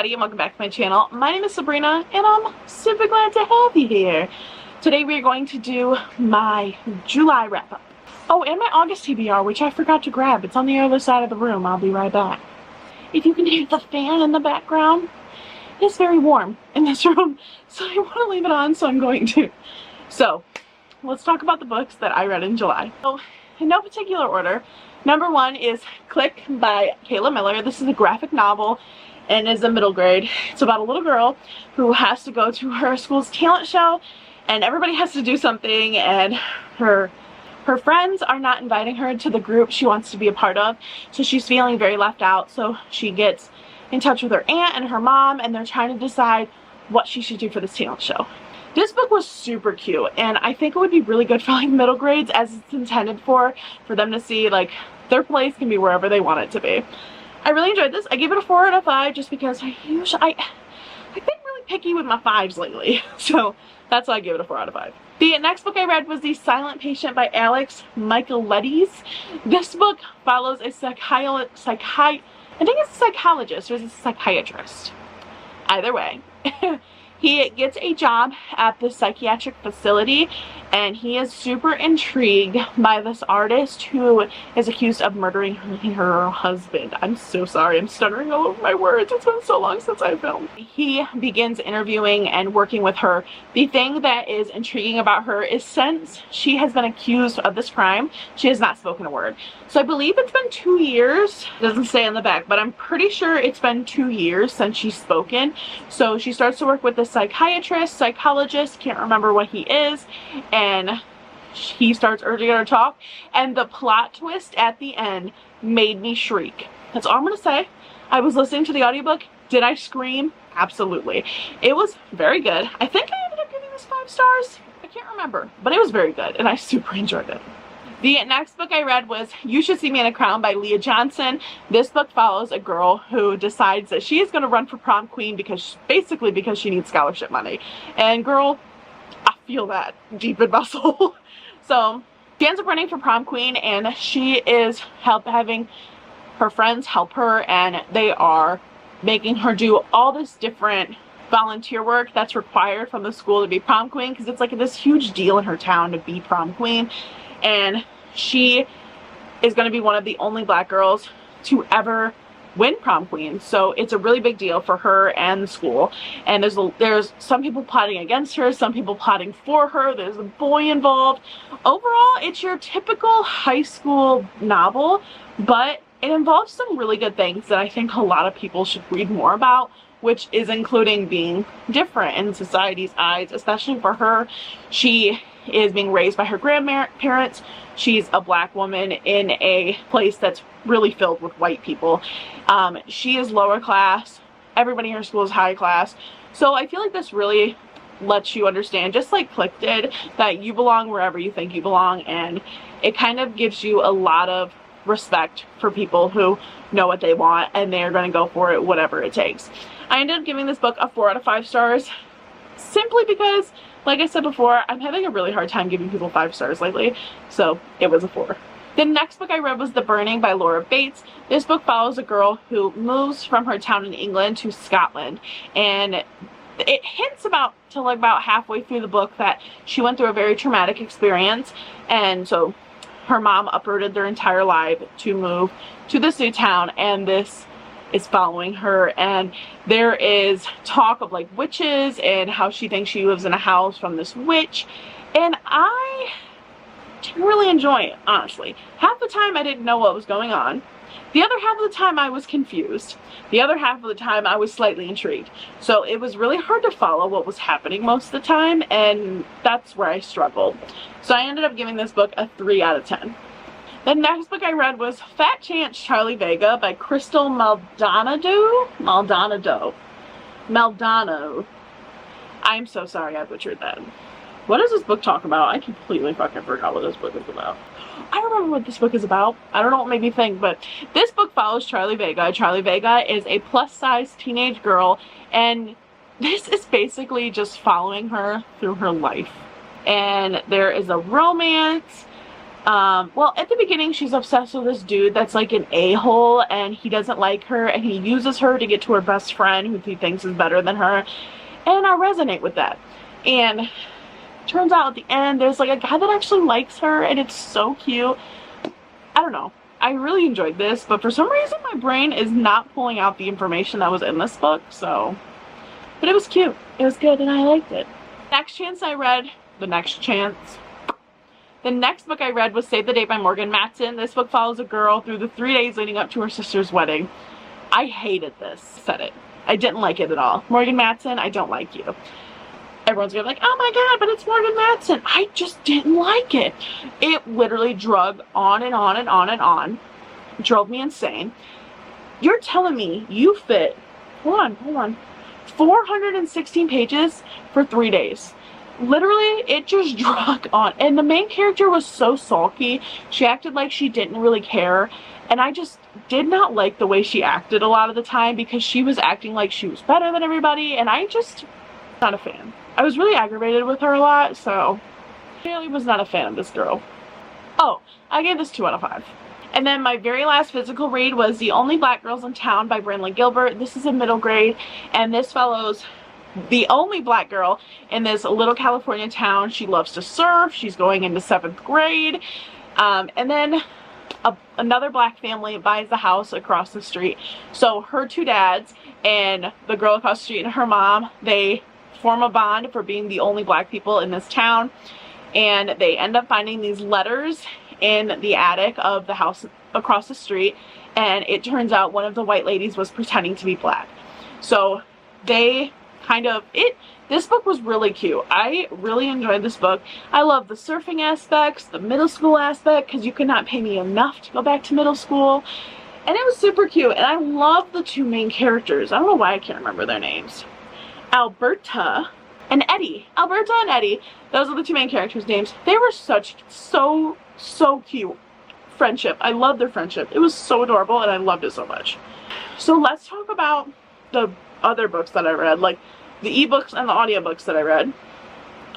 everybody and welcome back to my channel. My name is Sabrina and I'm super glad to have you here. Today we are going to do my July wrap up. Oh, and my August TBR, which I forgot to grab. It's on the other side of the room. I'll be right back. If you can hear the fan in the background, it's very warm in this room, so I want to leave it on, so I'm going to. So, let's talk about the books that I read in July. So, in no particular order, number one is Click by Kayla Miller. This is a graphic novel and is a middle grade. It's about a little girl who has to go to her school's talent show and everybody has to do something, and her friends are not inviting her to the group she wants to be a part of, so she's feeling very left out. So she gets in touch with her aunt and her mom, and they're trying to decide what she should do for this talent show. This book was super cute, and I think it would be really good for like middle grades, as it's intended for them to see like their place can be wherever they want it to be. I really enjoyed this. I gave it a 4 out of 5 just because I've been really picky with my 5s lately, so that's why I gave it a 4 out of 5. The next book I read was The Silent Patient by Alex Michaelides. This book follows a psychologist, or is it a psychiatrist? Either way. He gets a job at the psychiatric facility, and he is super intrigued by this artist who is accused of murdering her husband. I'm so sorry, I'm stuttering all over my words. It's been so long since I filmed. He begins interviewing and working with her. The thing that is intriguing about her is, since she has been accused of this crime, she has not spoken a word. So I believe it's been 2 years. It doesn't say on the back, but I'm pretty sure it's been 2 years since she's spoken. So she starts to work with this psychologist, can't remember what he is, and he starts urging her to talk, and the plot twist at the end made me shriek. That's all I'm gonna say. I was listening to the audiobook. Did I scream? Absolutely. It was very good. I think I ended up giving this 5 stars. I can't remember, but it was very good, and I super enjoyed it. The next book I read was You Should See Me in a Crown by Leah Johnson. This book follows a girl who decides that she is going to run for prom queen because she needs scholarship money. And girl, I feel that deep in my soul. So she ends up running for prom queen, and she is having her friends help her, and they are making her do all this different volunteer work that's required from the school to be prom queen, because it's like this huge deal in her town to be prom queen. And she is going to be one of the only black girls to ever win prom queen, so it's a really big deal for her and the school. And there's some people plotting against her, some people plotting for her. There's a boy involved. Overall, it's your typical high school novel, but it involves some really good things that I think a lot of people should read more about, which is including being different in society's eyes, especially for her. She is being raised by her grandparents. She's a black woman in a place that's really filled with white people. She is lower class. Everybody in her school is high class. So I feel like this really lets you understand, just like Click did, that you belong wherever you think you belong, and it kind of gives you a lot of respect for people who know what they want and they're going to go for it whatever it takes. I ended up giving this book a 4 out of 5 stars simply because, like I said before, I'm having a really hard time giving people 5 stars lately, so it was a 4. The next book I read was The Burning by Laura Bates. This book follows a girl who moves from her town in England to Scotland, and it hints about halfway through the book that she went through a very traumatic experience, and so her mom uprooted their entire life to move to this new town, and this is following her. And there is talk of like witches and how she thinks she lives in a house from this witch, and I didn't really enjoy it, honestly. Half the time I didn't know what was going on. The other half of the time I was confused. The other half of the time I was slightly intrigued. So it was really hard to follow what was happening most of the time, and that's where I struggled. So I ended up giving this book a 3 out of 10. The next book I read was Fat Chance Charlie Vega by Crystal Maldonado. I'm so sorry I butchered that. What does this book talk about? I completely fucking forgot what this book is about. I remember what this book is about. I don't know what made me think, but this book follows Charlie Vega. Charlie Vega is a plus-size teenage girl, and this is basically just following her through her life. And there is a romance. Well, at the beginning, she's obsessed with this dude that's like an a-hole, and he doesn't like her, and he uses her to get to her best friend, who he thinks is better than her, and I resonate with that. And turns out at the end, there's like a guy that actually likes her, and it's so cute. I don't know. I really enjoyed this, but for some reason, my brain is not pulling out the information that was in this book, so... But it was cute. It was good, and I liked it. Next chance I read... The next book I read was Save the Date by Morgan Matson. This book follows a girl through the 3 days leading up to her sister's wedding. I hated this. Said it. I didn't like it at all. Morgan Matson, I don't like you. Everyone's gonna be like, oh my god, but it's Morgan Matson. I just didn't like it. It literally drug on and on and on and on. It drove me insane. You're telling me you fit, hold on, 416 pages for 3 days. Literally, it just drug on. And the main character was so sulky. She acted like she didn't really care. And I just did not like the way she acted a lot of the time, because she was acting like she was better than everybody. And I just, not a fan. I was really aggravated with her a lot, so I really was not a fan of this girl. Oh, I gave this 2 out of 5. And then my very last physical read was The Only Black Girls in Town by Brandley Gilbert. This is a middle grade, and this follows the only black girl in this little California town. She loves to surf. She's going into 7th grade. And then another black family buys the house across the street. So her 2 dads and the girl across the street and her mom, they form a bond for being the only black people in this town. And they end up finding these letters in the attic of the house across the street. And it turns out one of the white ladies was pretending to be black. So they this book was really cute. I really enjoyed this book. I love the surfing aspects, the middle school aspect, because you could not pay me enough to go back to middle school. And it was super cute. And I love the 2 main characters. I don't know why I can't remember their names. Alberta and Eddie. Alberta and Eddie. Those are the 2 main characters' names. They were so cute. Friendship. I love their friendship. It was so adorable, and I loved it so much. So let's talk about the other books that I read, like the ebooks and the audiobooks that I read.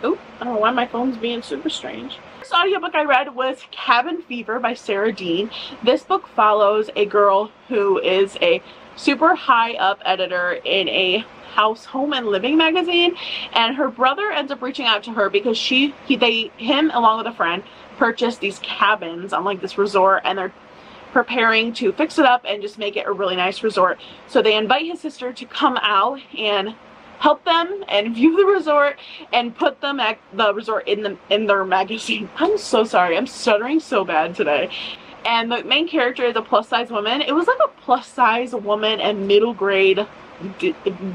Oh, I don't know why my phone's being super strange. This audiobook I read was Cabin Fever by Sarah Dean. This book follows a girl who is a super high up editor in a home and living magazine, and her brother ends up reaching out to her because him along with a friend purchased these cabins on like this resort, and they're preparing to fix it up and just make it a really nice resort. So they invite his sister to come out and help them and view the resort and put the resort in their magazine. I'm so sorry, I'm stuttering so bad today. And the main character is a plus size woman. It was like a plus size woman and middle grade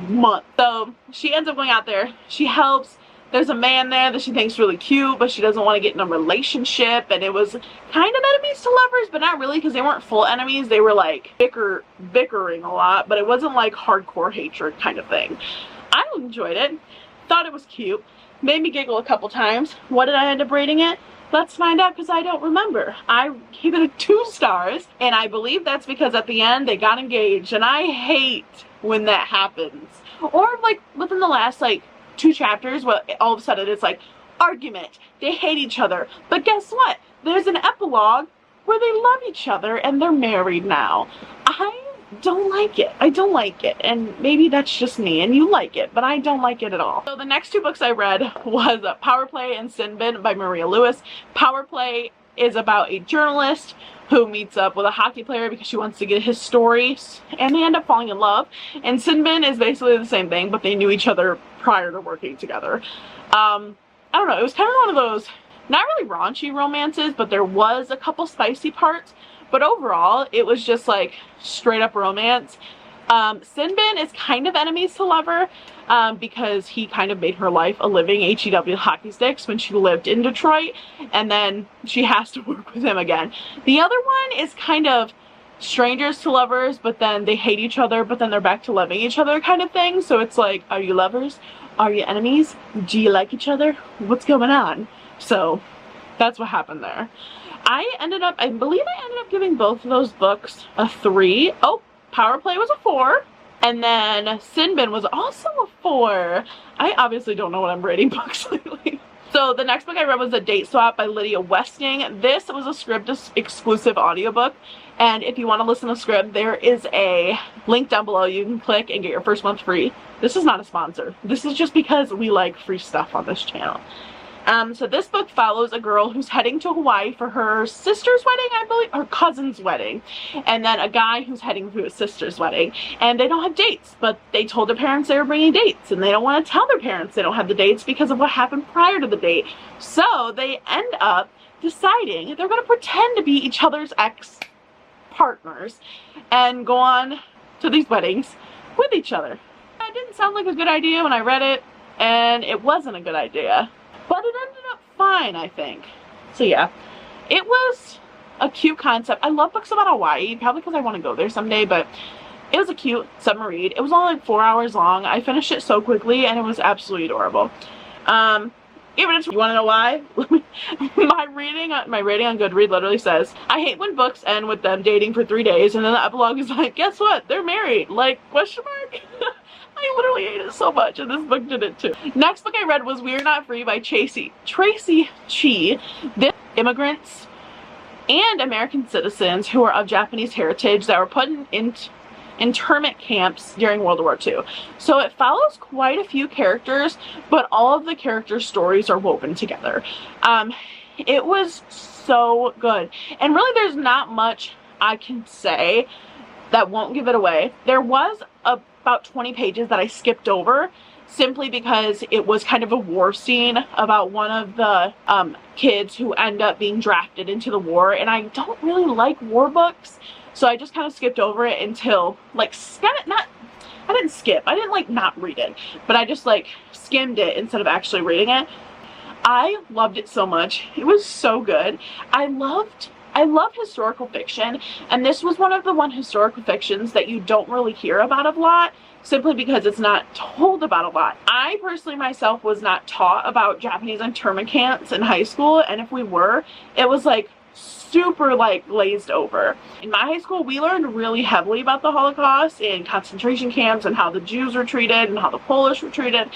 month. So she ends up going out there. She helps. There's a man there that she thinks really cute, but she doesn't want to get in a relationship. And it was kind of enemies to lovers, but not really, because they weren't full enemies. They were like bickering a lot, but it wasn't like hardcore hatred kind of thing. I enjoyed it. Thought it was cute. Made me giggle a couple times. What did I end up rating it? Let's find out, because I don't remember. I gave it a 2 stars, and I believe that's because at the end they got engaged, and I hate when that happens. Or like within the last like 2 chapters, well, all of a sudden it's like argument, they hate each other, but guess what, there's an epilogue where they love each other and they're married now. I don't like it. I don't like it, and maybe that's just me and you like it, but I don't like it at all. So the next 2 books I read was Power Play and Sinbin by Maria Lewis. Power Play is about a journalist who meets up with a hockey player because she wants to get his stories, and they end up falling in love. And Sinbin is basically the same thing, but they knew each other prior to working together. I don't know, it was kind of one of those, not really raunchy romances, but there was a couple spicy parts, but overall it was just like straight up romance. Sinbin is kind of enemies to lover, because he kind of made her life a living HEW hockey sticks when she lived in Detroit, and then she has to work with him again. The other one is kind of strangers to lovers, but then they hate each other, but then they're back to loving each other kind of thing. So it's like, are you lovers? Are you enemies? Do you like each other? What's going on? So that's what happened there. I believe I ended up giving both of those books a 3. Oh, Power Play was a 4. And then Sinbin was also a 4. I obviously don't know what I'm rating books lately. So the next book I read was A Date Swap by Lydia Westing. This was a Scribd exclusive audiobook, and if you want to listen to Scribd, there is a link down below you can click and get your first month free. This is not a sponsor. This is just because we like free stuff on this channel. So this book follows a girl who's heading to Hawaii for her sister's wedding, I believe, her cousin's wedding, and then a guy who's heading to his sister's wedding, and they don't have dates, but they told their parents they were bringing dates, and they don't want to tell their parents they don't have the dates because of what happened prior to the date. So they end up deciding they're going to pretend to be each other's ex-partners and go on to these weddings with each other. It didn't sound like a good idea when I read it, and it wasn't a good idea. But it ended up fine, I think. So yeah, it was a cute concept. I love books about Hawaii, probably because I want to go there someday, but it was a cute summer read. It was only like 4 hours long. I finished it so quickly, and it was absolutely adorable. Even if you want to know why, my rating on Goodreads literally says, I hate when books end with them dating for 3 days, and then the epilogue is like, guess what? They're married. Like, question mark? I literally hate it so much, and this book did it too. Next book I read was We're Not Free by Tracy Chee. This immigrants and American citizens who are of Japanese heritage that were put in internment camps during World War II. So it follows quite a few characters, but all of the characters' stories are woven together. It was so good. And really there's not much I can say that won't give it away. There was about 20 pages that I skipped over simply because it was kind of a war scene about one of the kids who end up being drafted into the war, and I don't really like war books, so I just kind of skipped over it until like I didn't skip, I didn't like not read it, but I just like skimmed it instead of actually reading it. I loved it so much. It was so good. I love historical fiction, and this was one of the historical fictions that you don't really hear about a lot simply because it's not told about a lot. I personally myself was not taught about Japanese internment camps in high school, and if we were, it was like super like glazed over. In my high school, we learned really heavily about the Holocaust and concentration camps and how the Jews were treated and how the Polish were treated,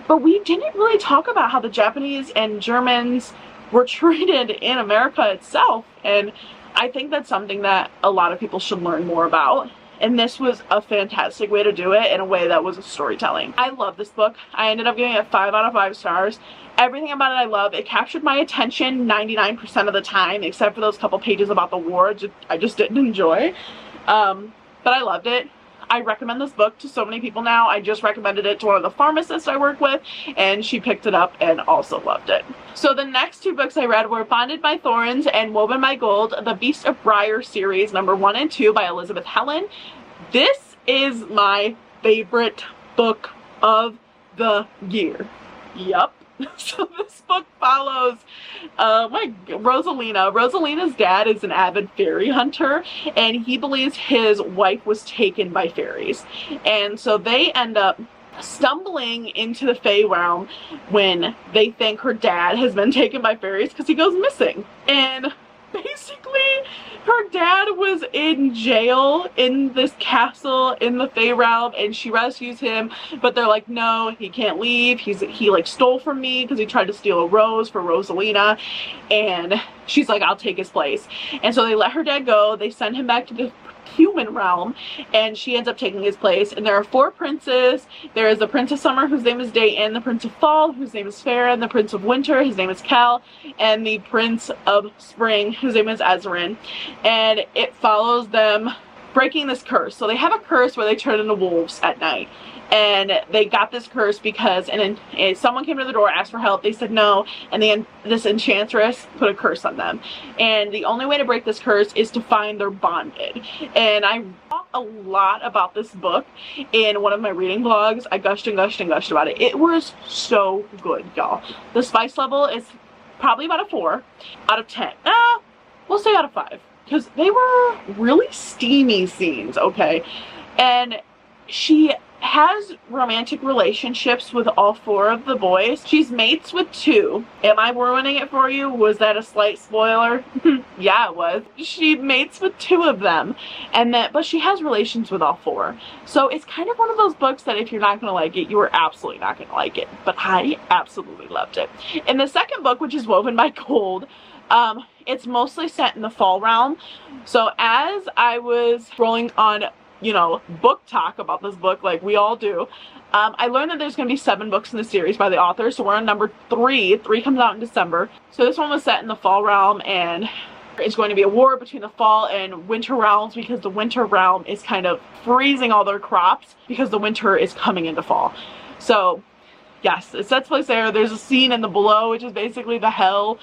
but we didn't really talk about how the Japanese and Germans were treated in America itself, and I think that's something that a lot of people should learn more about, and this was a fantastic way to do it in a way that was a storytelling. I love this book. I ended up giving it 5 out of 5 stars. Everything about it I love. It captured my attention 99% of the time, except for those couple pages about the war I just didn't enjoy, but I loved it. I recommend this book to so many people now. I just recommended it to one of the pharmacists I work with, and she picked it up and also loved it. So the next 2 books I read were Bonded by Thorns and Woven by Gold, the Beast of Briar series, number 1 and 2 by Elizabeth Helen. This is my favorite book of the year. Yup. So this book follows Rosalina. Rosalina's dad is an avid fairy hunter, and he believes his wife was taken by fairies, and so they end up stumbling into the Fae realm when they think her dad has been taken by fairies because he goes missing. And basically her dad was in jail in this castle in the Fae realm, and she rescues him, but they're like, no, he can't leave. He like stole from me because he tried to steal a rose for Rosalina, and she's like, I'll take his place. And so they let her dad go. They send him back to the human realm, and she ends up taking his place. And there are 4 princes. There is the Prince of Summer, whose name is Dayton, the Prince of Fall, whose name is Farah, and the Prince of Winter, his name is Cal, and the Prince of Spring, whose name is Ezrin. And it follows them breaking this curse. So they have a curse where they turn into wolves at night, and they got this curse because someone came to the door, asked for help, they said no, and this enchantress put a curse on them, and the only way to break this curse is to find their bonded. And I talked a lot about this book in one of my reading vlogs. I gushed and gushed and gushed about it. It was so good, y'all. The spice level is probably about a 4 out of 10. We'll say out of 5, because they were really steamy scenes, okay? And she has romantic relationships with all 4 of the boys. She's mates with 2. Am I ruining it for you? Was that a slight spoiler? Yeah, it was. She mates with 2 of them, and but she has relations with all 4. So it's kind of one of those books that if you're not gonna like it, you are absolutely not gonna like it. But I absolutely loved it. In the second book, which is Woven by Gold, it's mostly set in the fall realm. So as I was scrolling on, you know, book talk about this book like we all do, I learned that there's going to be 7 books in the series by the author, so we're on number 3. 3 comes out in December. So this one was set in the fall realm, and it's going to be a war between the fall and winter realms, because the winter realm is kind of freezing all their crops because the winter is coming into fall. So yes, it sets place there. There's a scene in the Below, which is basically the hell.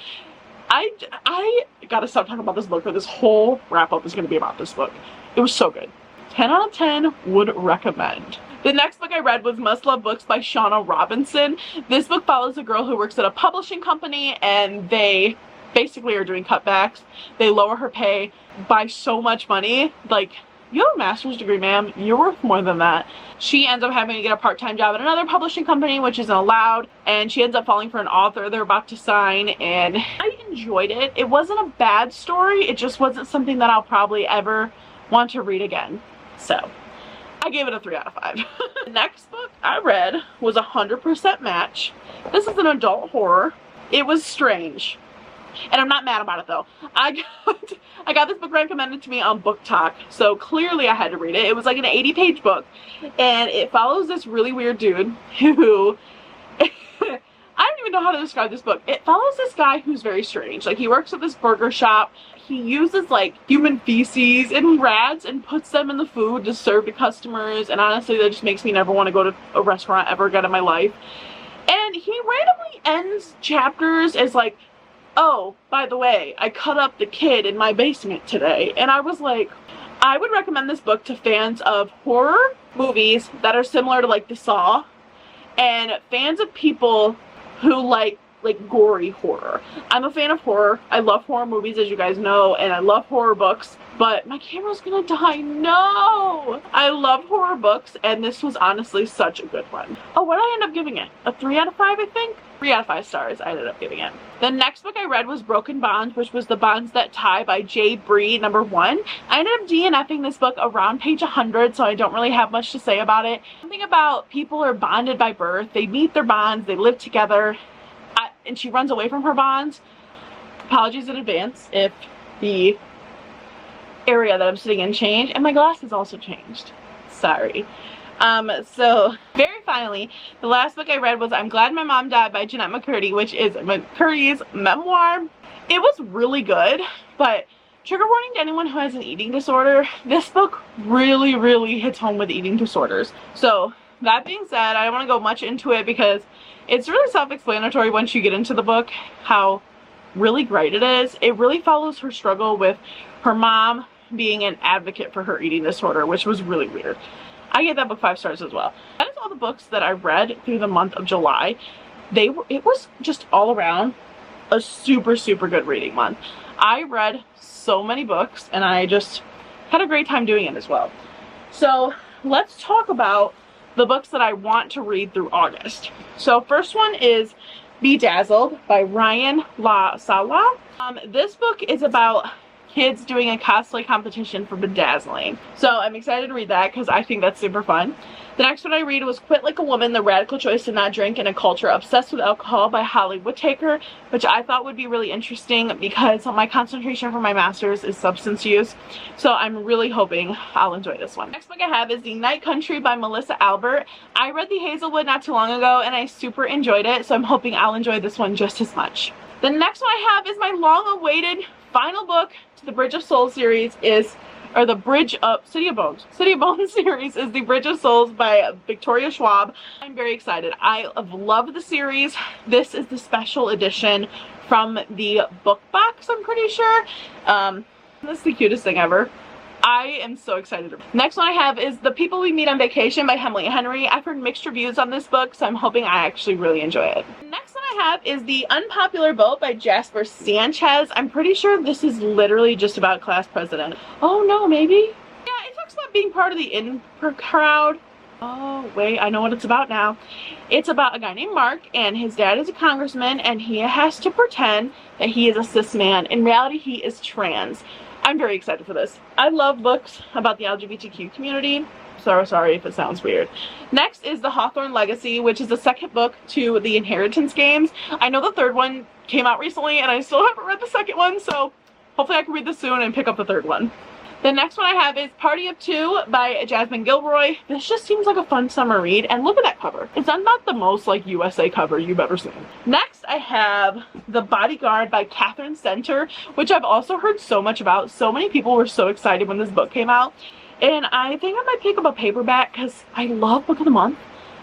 I gotta stop talking about this book, or this whole wrap up is going to be about this book. It was so good. 10 out of 10 would recommend. The next book I read was Must Love Books by Shauna Robinson. This book follows a girl who works at a publishing company, and they basically are doing cutbacks. They lower her pay by so much money. Like, you have a master's degree, ma'am. You're worth more than that. She ends up having to get a part-time job at another publishing company, which isn't allowed, and she ends up falling for an author they're about to sign, and I enjoyed it. It wasn't a bad story. It just wasn't something that I'll probably ever want to read again. So I gave it a 3 out of 5. The next book I read was 100% Match. This is an adult horror. It was strange. And I'm not mad about it though. I got this book recommended to me on Book Talk, so clearly I had to read it. It was like an 80-page book, and it follows this really weird dude who I don't even know how to describe this book. It follows this guy who's very strange. Like, he works at this burger shop. He uses like human feces and rats and puts them in the food to serve to customers, and honestly that just makes me never want to go to a restaurant ever again in my life. And he randomly ends chapters as like, oh, by the way, I cut up the kid in my basement today. And I was like, I would recommend this book to fans of horror movies that are similar to like The Saw, and fans of people who like gory horror. I'm a fan of horror. I love horror movies, as you guys know, and I love horror books, but my camera's gonna die. No! I love horror books, and this was honestly such a good one. Oh, what did I end up giving it? A 3 out of 5, I think? 3 out of 5 stars I ended up giving it. The next book I read was Broken Bonds, which was The Bonds That Tie by J. Bree, number 1. I ended up DNFing this book around page 100, so I don't really have much to say about it. Something about people are bonded by birth. They meet their bonds, they live together, and she runs away from her bonds. Apologies in advance if the area that I'm sitting in changed, and my glasses also changed. Sorry. So very finally, the last book I read was I'm Glad My Mom Died by Jeanette McCurdy, which is McCurdy's memoir. It was really good, but trigger warning to anyone who has an eating disorder, this book really hits home with eating disorders. So that being said, I don't want to go much into it because it's really self-explanatory once you get into the book how really great it is. It really follows her struggle with her mom being an advocate for her eating disorder, which was really weird. I gave that book 5 stars as well. That is all the books that I read through the month of July. It was just all around a super good reading month. I read so many books, and I just had a great time doing it as well. So let's talk about the books that I want to read through August. So first one is Bedazzled by Ryan La Sala. This book is about kids doing a cosplay competition for bedazzling. So I'm excited to read that because I think that's super fun. The next one I read was Quit Like a Woman, The Radical Choice to Not Drink in a Culture Obsessed with Alcohol by Holly Whittaker, which I thought would be really interesting because my concentration for my master's is substance use. So I'm really hoping I'll enjoy this one. Next book I have is The Night Country by Melissa Albert. I read The Hazelwood not too long ago and I super enjoyed it, so I'm hoping I'll enjoy this one just as much. The next one I have is my long-awaited final book to the Bridge of Souls series the Bridge of City of Bones series is The Bridge of Souls by Victoria Schwab. I'm very excited. I have loved the series. This is the special edition from the book box, I'm pretty sure. This is the cutest thing ever. I am so excited. Next one I have is The People We Meet on Vacation by Emily Henry. I've heard mixed reviews on this book, so I'm hoping I actually really enjoy it. Next one I have is The Unpopular Bow by Jasper Sanchez. I'm pretty sure this is literally just about class president. Oh no, maybe? Yeah, it talks about being part of the in crowd. Oh, wait, I know what it's about now. It's about a guy named Mark, and his dad is a congressman, and he has to pretend that he is a cis man. In reality, he is trans. I'm very excited for this. I love books about the LGBTQ community. So sorry if it sounds weird. Next is the Hawthorne Legacy, which is the second book to the Inheritance games. I know the third one came out recently, and I still haven't read the second one, so hopefully I can read this soon and pick up the third one. The next one I have is Party of Two by Jasmine Gilroy. This just seems like a fun summer read, and look at that cover. It's not the most like USA cover you've ever seen. Next I have The Bodyguard by Catherine Center, which I've also heard so much about. So many people were so excited when this book came out, and I think I might pick up a paperback because I love Book of the Month,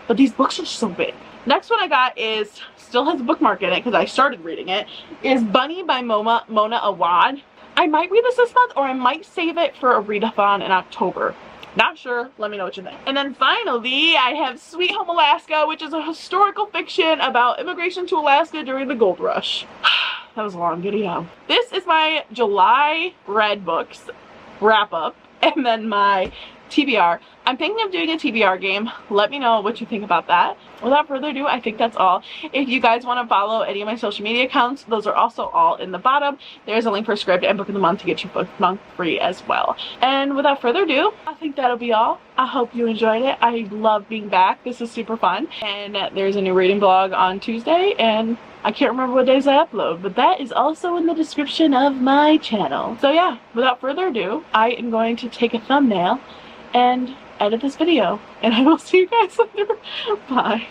but these books are so big. Next one I got is, still has a bookmark in it because I started reading it, is Bunny by Mona Awad. I might read this month, or I might save it for a readathon in October. Not sure. Let me know what you think. And then finally, I have Sweet Home Alaska, which is a historical fiction about immigration to Alaska during the gold rush. That was a long video. This is my July read books wrap up, and then my TBR. I'm thinking of doing a TBR game. Let me know what you think about that. Without further ado, I think that's all. If you guys want to follow any of my social media accounts, those are also all in the bottom. There's a link for script and book of the month to get you book month free as well. And without further ado, I think that'll be all. I hope you enjoyed it. I love being back. This is super fun. And there's a new reading blog on Tuesday, and I can't remember what days I upload, but that is also in the description of my channel. So yeah, without further ado, I am going to take a thumbnail and edit this video, and I will see you guys later. Bye.